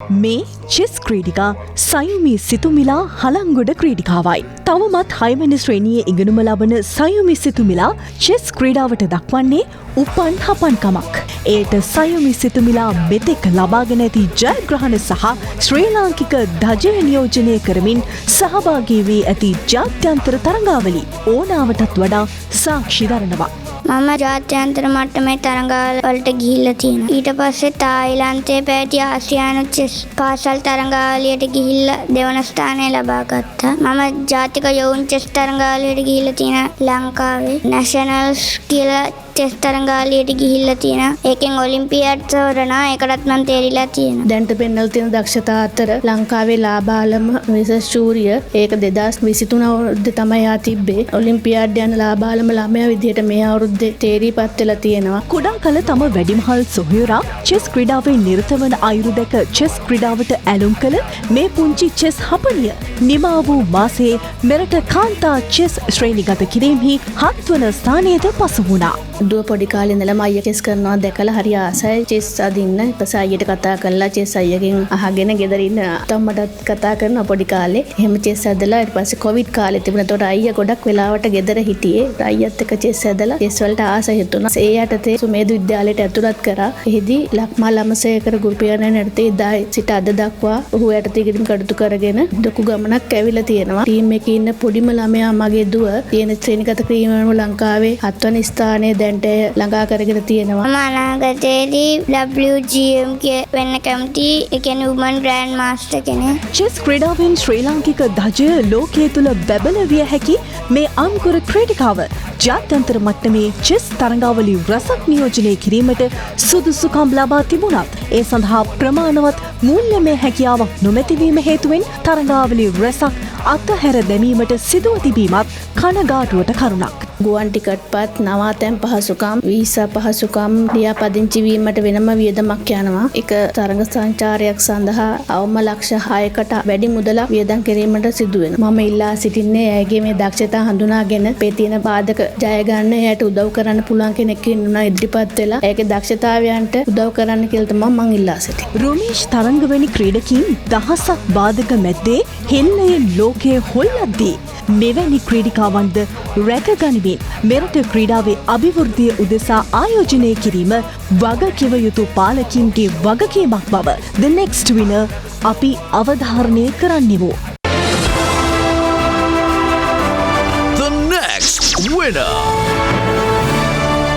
මේ චෙස් ක්‍රීඩිකා සයුමි සිතුමිලා හලංගොඩ ක්‍රීඩිකාවයි. තවමත් 6 වෙනි ශ්‍රේණියේ ඉගෙනුම ලබන සයුමි සිතුමිලා චෙස් ක්‍රීඩාවට දක්වන්නේ උපන් හපන්කමක්. ඒට සයුමි සිතුමිලා මෙතෙක් ලබාගෙන ඇති ජයග්‍රහණ සහ ශ්‍රී ලාංකික ධජය නියෝජනය කරමින් සහභාගී වී ඇති ජාත්‍යන්තර තරඟාවලි ඕනාවටත් වඩා සාක්ෂි දරනවා. මම ජාත්‍යන්තර මට්ටමේ තරඟාවල වලට ගිහිල්ලා තියෙනවා. ඊට පස්සේ තායිලන්තයේ පැවති ආසියානු චෙස් පාසල් තරඟාවලියට ගිහිල්ලා දෙවන ස්ථානය ලබා ගත්තා. මම ජාතික යොවුන් චෙස් තරඟාවලියට ගිහිල්ලා තියෙනවා ලංකාවේ. නැෂනල්ස් කියලා චෙස් තරඟාවලියට ගිහිල්ලා තියෙනවා. ඒකෙන් ඔලිම්පියාඩ් තෝරනවා. ඒකටත් මම තේරිලා තියෙනවා. දැන්ට පෙන්නලා තියෙන දක්ෂතා අතර ලංකාවේ ලාබාලම විශේෂ ශූරිය ඒක 2023 අවුරුද්දේ තමයි ආ තිබ්බේ. ඔලිම්පියාඩ් යන ලාබාලම ළමයා විදියට මේ අවුරුද්දේ තේරීපත් වෙලා තියෙනවා. කුඩා කල තම වැඩිමහල් සොහොයුරා චෙස් ක්‍රීඩාවේ නිරත වන අයුරු දැක චෙස් ක්‍රීඩාවට ඇලුම් කළ මේ පුංචි චෙස් හපනිය නිමා වූ මාසයේ මෙරට කාන්තා චෙස් ශ්‍රේණිගත කිරීමෙහි 7 වන ස්ථානයට පසු වුණා. දුව පොඩි කාලේ ඉඳලම අයියා චෙස් කරනවා දැකලා හරි ආසයි චෙස් අදින්න. ඊපස්සේ අයියට කතා කරලා චෙස් අයියගෙන් අහගෙන ගෙදර ඉන්න අම්මටත් කතා කරනවා පොඩි කාලේ. එහෙම චෙස් ඇදලා ඊට පස්සේ කොවිඩ් කාලේ තිබුණා. ඒතකොට අයියා ගොඩක් වෙලාවට ගෙදර හිටියේ. අයියත් එක්ක චෙස් ඇදලා චෙස් වලට ආස හිතුණා. ඒ යටතේ සුමේදු විද්‍යාලයට ඇතුළත් කරා. එහිදී ලක්මා ළමසේකර ගුරුපියාණන් යටතේ ඉදා සිට අද දක්වා ඔහු යටතේ ඉගෙන කටයුතු කරගෙන ලොකු ගමනක් ඇවිල්ලා තියෙනවා. ටීම් එකේ ඉන්න පොඩිම ළමයා මගේ දුව තියෙන ශ්‍රේණිගත කිරීමම ලංකාවේ 7 වෙනි ස්ථානයේ දැන්ට ළඟා කරගෙන තියෙනවා. මම අනාගතයේදී WGM වෙන්න කැමති. ඒ කියන්නේ වුමන් ග්‍රෑන්ඩ් මාස්ටර් කෙනෙක්. චෙස් ක්‍රීඩාවෙන් ශ්‍රී ලාංකික ධජය ලෝකයේ තුල බැබලවිය හැකි මේ අංකුර ක්‍රීඩිකාව ජාත්‍යන්තර මට්ටමේ චෙස් තරඟාවලි රසක් නියෝජනය කිරීමට සුදුසුකම් ලබා තිබුණත් ඒ සඳහා ප්‍රමාණවත් මූල්‍යමය හැකියාවක් නොමැතිවීම හේතුවෙන් තරඟාවලි රසක් අත්හැර දැමීමට සිදුව තිබීමත් කනගාටුවට කරුණක්. ගුවන් ටිකට්පත් නවාතැන් පහසුකම් වීසා පහසුකම් ලියාපදිංචි වීමට වෙනම වියදමක් යනවා. එක තරඟ සංචාරයක් සඳහා අවම ලක්ෂ 6කට වැඩි මුදලක් වියදම් කිරීමට සිදු වෙනවා. මම ඉල්ලා සිටින්නේ ඇයගේ මේ දක්ෂතා හඳුනාගෙන මේ තියෙන පාදක ජය ගන්න එයාට උදව් කරන්න පුළුවන් කෙනෙක් ඉන්නවා ඉදිරිපත් වෙලා ඒකේ දක්ෂතාවයන්ට උදව් කරන්න කියලා තමයි මම ඉල්ලා සිටින්නේ. රොමේෂ් තරංගවැනි ක්‍රීඩකීන් දහසක් බාධක මැද්දේ හෙල්ලයෙන් ලෝකයේ හොල්ලද්දී මෙවැනි ක්‍රීඩිකාවන්ද රැකගනිමින් මෙරට ක්‍රීඩාවේ අභිවෘද්ධිය උදෙසා ආයෝජනය කිරීම වගකිව යුතු පාලකින්ගේ වගකීමක් බව The Next Winner අපි අවධාරණය කරන්නෙමු. The Next Winner